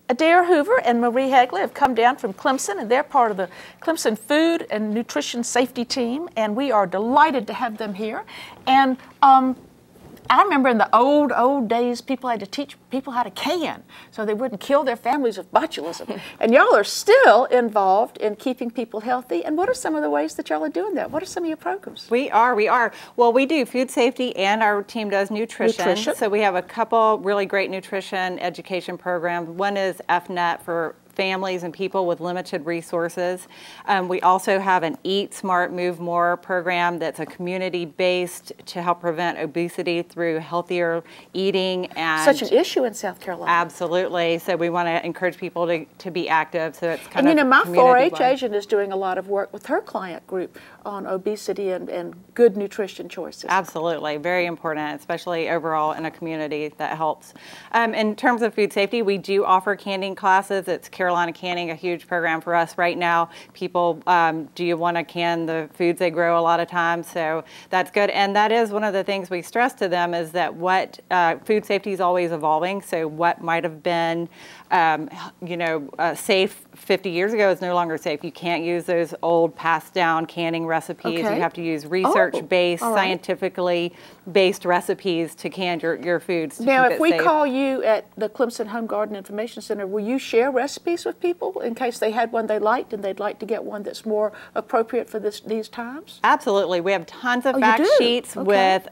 Adair Hoover and Marie Hegler have come down from Clemson, and they're part of the Clemson Food and Nutrition Safety Team, and we are delighted to have them here. And I remember in the old days, people had to teach people how to can so they wouldn't kill their families with botulism. And y'all are still involved in keeping people healthy. And what are some of the ways that y'all are doing that? What are some of your programs? We are. Well, we do food safety, and our team does nutrition. So we have a couple really great nutrition education programs. One is FNET for families and people with limited resources. We also have an Eat Smart, Move More program that's a community-based to help prevent obesity through healthier eating. And such an issue in South Carolina. Absolutely. So we want to encourage people to be active. So it's kind of, you know, my 4-H agent is doing a lot of work with her client group on obesity and good nutrition choices. Absolutely. Very important, especially overall in a community that helps. In terms of food safety, we do offer canning classes. It's Carolina Canning, a huge program for us right now. People do you want to can the foods they grow a lot of times, so that's good. And that is one of the things we stress to them is that what food safety is always evolving. So what might have been safe 50 years ago is no longer safe. You can't use those old passed down canning recipes. Okay. You have to use research-based, scientifically based recipes to can your foods. Now, if we call you at the Clemson Home Garden Information Center, will you share recipes with people in case they had one they liked and they'd like to get one that's more appropriate for these times? Absolutely. We have tons of fact sheets with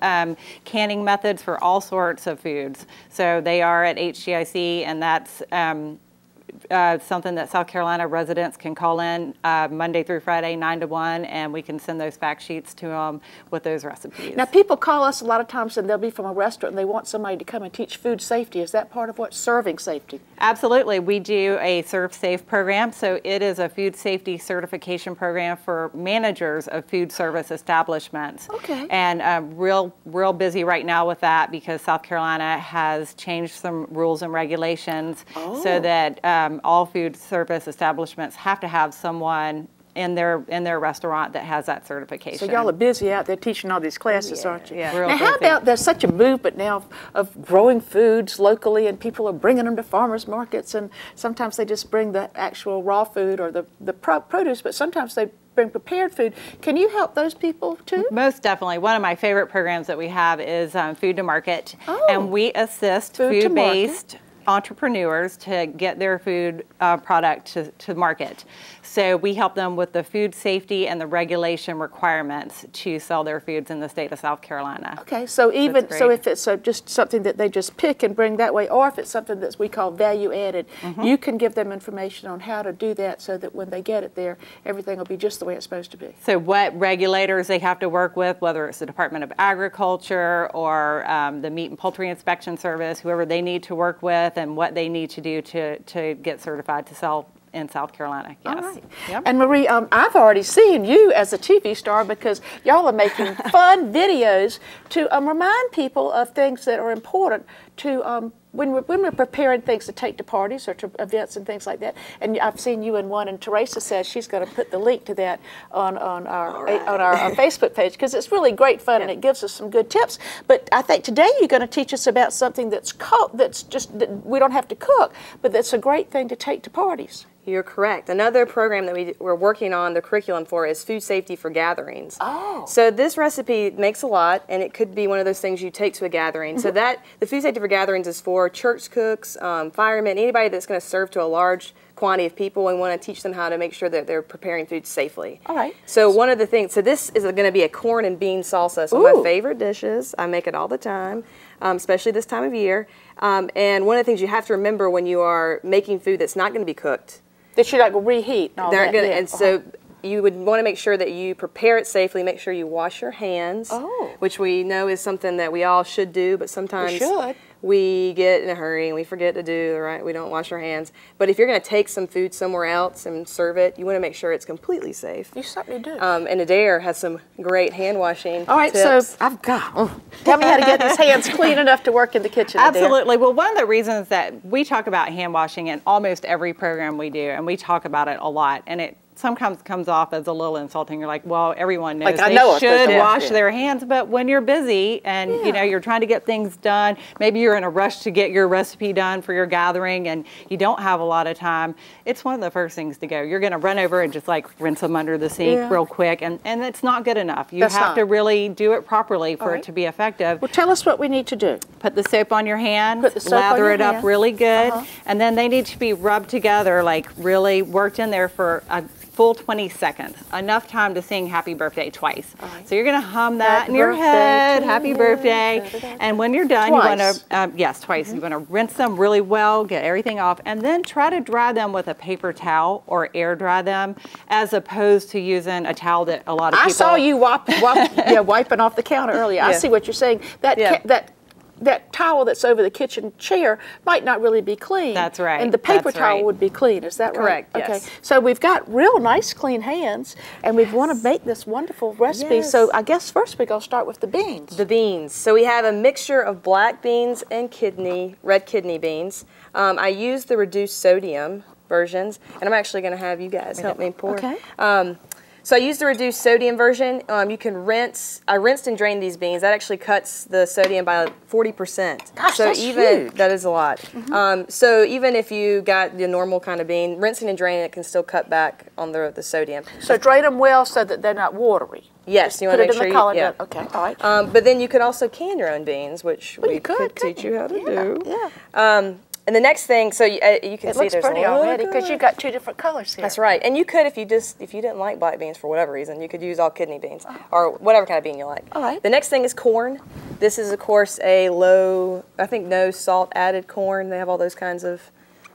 canning methods for all sorts of foods. So they are at HGIC, and that's something that South Carolina residents can call in Monday through Friday, 9 to 1, and we can send those fact sheets to them with those recipes. Now, people call us a lot of times, and they'll be from a restaurant, and they want somebody to come and teach food safety. Is that part of what? Serving safety? Absolutely. We do a Serve Safe program, so it is a food safety certification program for managers of food service establishments. Okay. And real busy right now with that because South Carolina has changed some rules and regulations so that all food service establishments have to have someone in their restaurant that has that certification. So y'all are busy out there teaching all these classes, aren't you? Yeah. Now, how about there's such a movement now of growing foods locally, and people are bringing them to farmers markets, and sometimes they just bring the actual raw food or the produce, but sometimes they bring prepared food. Can you help those people too? Most definitely. One of my favorite programs that we have is Food to Market, and we assist food-based entrepreneurs to get their food product to market. So we help them with the food safety and the regulation requirements to sell their foods in the state of South Carolina. Okay, so if it's just something that they just pick and bring that way, or if it's something that we call value added, you can give them information on how to do that so that when they get it there, everything will be just the way it's supposed to be. So what regulators they have to work with, whether it's the Department of Agriculture or the Meat and Poultry Inspection Service, whoever they need to work with, and what they need to do to get certified to sell in South Carolina. Yes. All right. Yep. And Marie, I've already seen you as a TV star because y'all are making fun videos to remind people of things that are important to when we're preparing things to take to parties or to events and things like that. And I've seen you in one, and Teresa says she's going to put the link to that on our Facebook page because it's really great fun and it gives us some good tips. But I think today you're going to teach us about something that's that we don't have to cook, but that's a great thing to take to parties. You're correct. Another program that we're working on the curriculum for is food safety for gatherings. Oh. So this recipe makes a lot, and it could be one of those things you take to a gathering. So that the food safety for gatherings is for church cooks, firemen, anybody that's going to serve to a large quantity of people, and want to teach them how to make sure that they're preparing food safely. All right. So one of the things, so this is going to be a corn and bean salsa. So one of my favorite dishes. I make it all the time, especially this time of year. And one of the things you have to remember when you are making food that's not going to be cooked, that you like reheat and all that. And so you would want to make sure that you prepare it safely, make sure you wash your hands, which we know is something that we all should do, but sometimes we get in a hurry and we forget to do, right? We don't wash our hands. But if you're going to take some food somewhere else and serve it, you want to make sure it's completely safe. You certainly do. And Adair has some great hand washing All right, tips. so I've got, tell me how to get these hands clean enough to work in the kitchen. Absolutely. Well, one of the reasons that we talk about hand washing in almost every program we do, and we talk about it a lot, and sometimes comes off as a little insulting. You're like, well, everyone knows like, they should wash their hands, but when you're busy and you know you're trying to get things done, maybe you're in a rush to get your recipe done for your gathering and you don't have a lot of time, it's one of the first things to go. You're going to run over and just like rinse them under the sink real quick, and it's not good enough. You have to really do it properly for it to be effective. Well, tell us what we need to do. Put the soap on your hand, lather it up really good, and then they need to be rubbed together, like really worked in there for a full 20 seconds, enough time to sing happy birthday twice. So you're going to hum that in your head, happy birthday, and when you're done, you want to, yes, twice, you want to rinse them really well, get everything off, and then try to dry them with a paper towel or air dry them, as opposed to using a towel that a lot of people... I saw you wiping off the counter earlier. I see what you're saying. That towel that's over the kitchen chair might not really be clean. That's right. And the paper towel would be clean. Is that right? Correct, yes. Okay. So we've got real nice clean hands, and we want to make this wonderful recipe. So I guess first we're going to start with the beans. The beans. So we have a mixture of black beans and red kidney beans. I use the reduced sodium versions, and I'm actually going to have you guys help me pour. Okay. So I used the reduced sodium version. You can rinse. I rinsed and drained these beans. That actually cuts the sodium by 40%. Gosh, so that's huge. That is a lot. So even if you got the normal kind of bean, rinsing and draining it can still cut back on the sodium. So drain them well so that they're not watery. Yes, you want to make sure you put it in the colander. Okay, all right. But then you could also can your own beans, which we could teach you how to do. Yeah. And the next thing, so you can see there's looks pretty already because you've got 2 different colors here. That's right. And you could, if you didn't like black beans for whatever reason, you could use all kidney beans or whatever kind of bean you like. All right. The next thing is corn. This is, of course, a no salt added corn. They have all those kinds of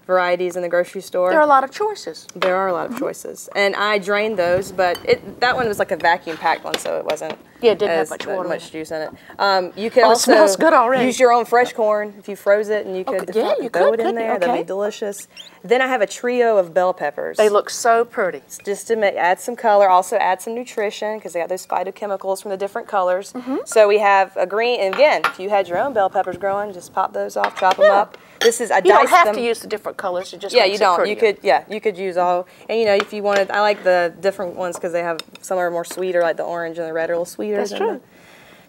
varieties in the grocery store. There are a lot of choices. There are a lot of choices. And I drained those, but that one was like a vacuum packed one, so it wasn't it didn't have much water. Much juice in it. You can also smells good already. use your own fresh corn if you froze it, and you could throw it in there. That'd be delicious. Then I have a trio of bell peppers. They look so pretty. Just to add some color, also add some nutrition because they got those phytochemicals from the different colors. So we have a green, and again, if you had your own bell peppers growing, just pop those off, chop them up. This is I You don't have to use the different colors. It just makes you don't. Prettier. You could use all. And if you wanted, I like the different ones because they have some are more sweeter, like the orange and the red are a little sweeter. That's true.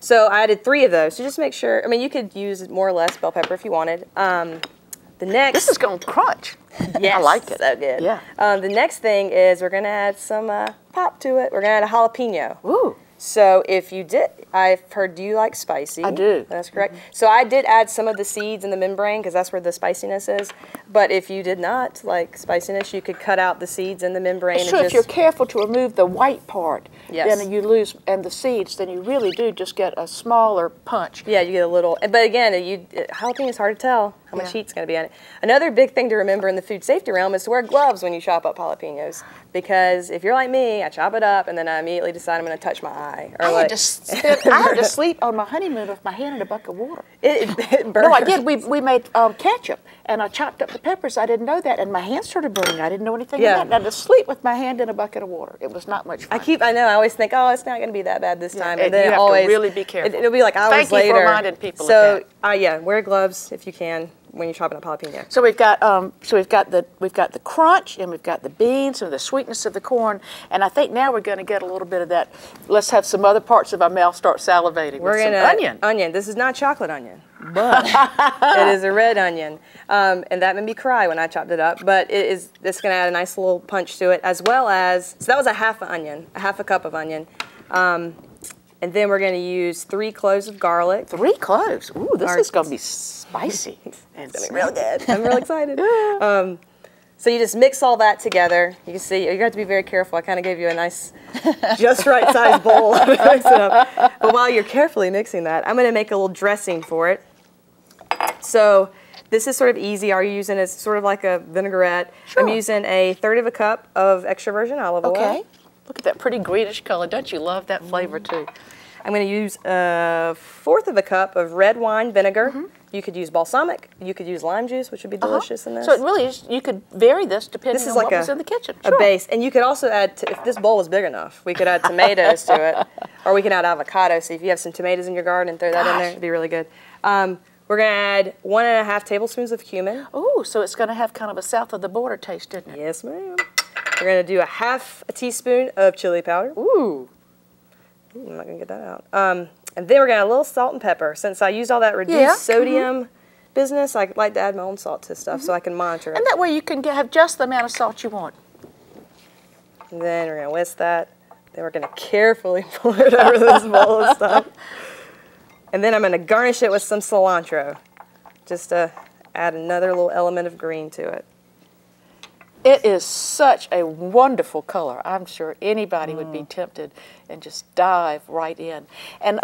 So I added 3 of those. So just make sure. I mean, you could use more or less bell pepper if you wanted. The next. This is going to crunch. Yes, I like it. So good. Yeah. The next thing is we're going to add some pop to it. We're going to add a jalapeno. Ooh. So if you did, I've heard you like spicy. I do. That's correct. So I did add some of the seeds in the membrane because that's where the spiciness is. But if you did not like spiciness, you could cut out the seeds in the membrane. It's true. If you're careful to remove the white part, yes, then you lose, and the seeds, then you really do just get a smaller punch. Yeah, you get a little. But again, jalapeno is hard to tell how much heat's going to be on it. Another big thing to remember in the food safety realm is to wear gloves when you chop up jalapenos. Because if you're like me, I chop it up and then I immediately decide I'm going to touch my eye. Or I had to sleep on my honeymoon with my hand in a bucket of water. It burns. No, I did. We made ketchup, and I chopped up the peppers. I didn't know that, and my hand started burning. I didn't know anything about it. And to sleep with my hand in a bucket of water, it was not much fun. I always think, oh, it's not going to be that bad this time. And then you have to really be careful. It'll be like hours later. Thank you for reminding people of that. Yeah, wear gloves if you can when you're chopping up jalapeno. So we've got the crunch, and we've got the beans and the sweetness of the corn, and I think now we're going to get a little bit of that. Let's have some other parts of our mouth start salivating. We're going to onion. This is not chocolate onion, but it is a red onion, and that made me cry when I chopped it up. But it's going to add a nice little punch to it, as well as that was a half a cup of onion. And then we're going to use 3 cloves of garlic. 3 cloves. Ooh, this is going to be spicy. It's going to be real good. I'm real excited. So you just mix all that together. You can see, you have to be very careful. I kind of gave you a nice, just right size bowl. Mix it up. But while you're carefully mixing that, I'm going to make a little dressing for it. So this is sort of easy. Are you using it sort of like a vinaigrette? Sure. I'm using a 1/3 of a cup of extra virgin olive oil. Okay. Look at that pretty greenish color. Don't you love that flavor too? I'm going to use a 1/4 of a cup of red wine vinegar. You could use balsamic. You could use lime juice, which would be delicious in this. So it really is, you could vary this depending on what was in the kitchen. A base. And you could also add, if this bowl was big enough, we could add tomatoes to it. Or we can add avocado. So if you have some tomatoes in your garden, throw that in there. It'd be really good. We're going to add 1½ tablespoons of cumin. Ooh, so it's going to have kind of a south of the border taste, isn't it? Yes, ma'am. We're going to do a half a teaspoon of chili powder. Ooh. I'm not going to get that out. And then we're going to add a little salt and pepper. Since I used all that reduced sodium business, I like to add my own salt to stuff so I can monitor it. And that way you can have just the amount of salt you want. And then we're going to whisk that. Then we're going to carefully pour it over this bowl of stuff. And then I'm going to garnish it with some cilantro, just to add another little element of green to it. It is such a wonderful color. I'm sure anybody would be tempted and just dive right in. And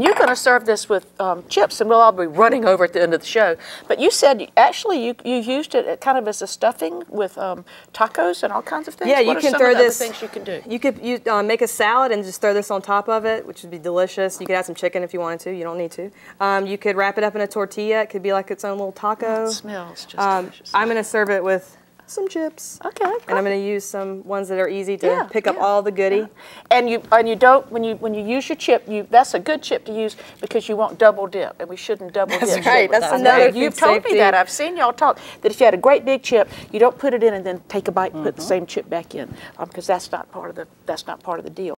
you're going to serve this with chips, and we'll all be running over at the end of the show. But you said actually you used it kind of as a stuffing with tacos and all kinds of things. Yeah, you can throw this. Things you can do. You could make a salad and just throw this on top of it, which would be delicious. You could add some chicken if you wanted to. You don't need to. You could wrap it up in a tortilla. It could be like its own little taco. It smells just delicious. I'm going to serve it with some chips. Okay. And I'm going to use some ones that are easy to pick up all the goodie. Yeah. And you don't when you use your chip, that's a good chip to use because you won't double dip, and we shouldn't double dip. That's right. That's another. You've told me that. I've seen y'all talk that if you had a great big chip, you don't put it in and then take a bite and put the same chip back in because that's not part of the deal.